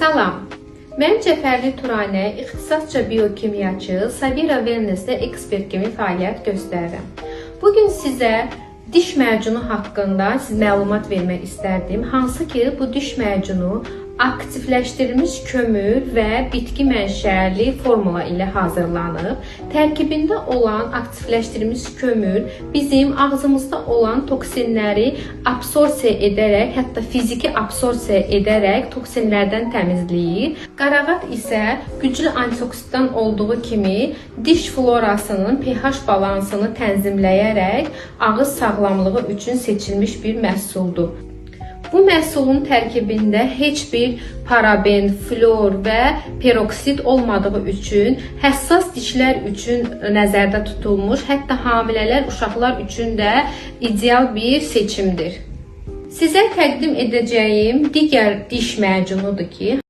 Salam, mən Cəfərli Turanə, ixtisasca biokimyaçı, Savira Wellness'də ekspert kimi fəaliyyət göstərirəm. Bugün sizə diş macunu haqqında məlumat vermək istərdim. Hansı ki, bu diş macunu aktivləşdirilmiş kömür və bitki mənşəli formula ilə hazırlanıb. Tərkibində olan aktivləşdirilmiş kömür bizim ağzımızda olan toksinləri absorsiya edərək, hətta fiziki absorsiya edərək toksinlərdən təmizləyir. Qarağat isə güclü antioksidan olduğu kimi diş florasının pH balansını tənzimləyərək ağız sağlamlığı üçün seçilmiş bir məhsuldur. Bu məhsulun tərkibində heç bir paraben, flor və peroksid olmadığı üçün həssas dişlər üçün nəzərdə tutulmuş, hətta hamilələr, uşaqlar üçün də ideal bir seçimdir. Sizə təqdim edəcəyim digər diş məcunudur ki,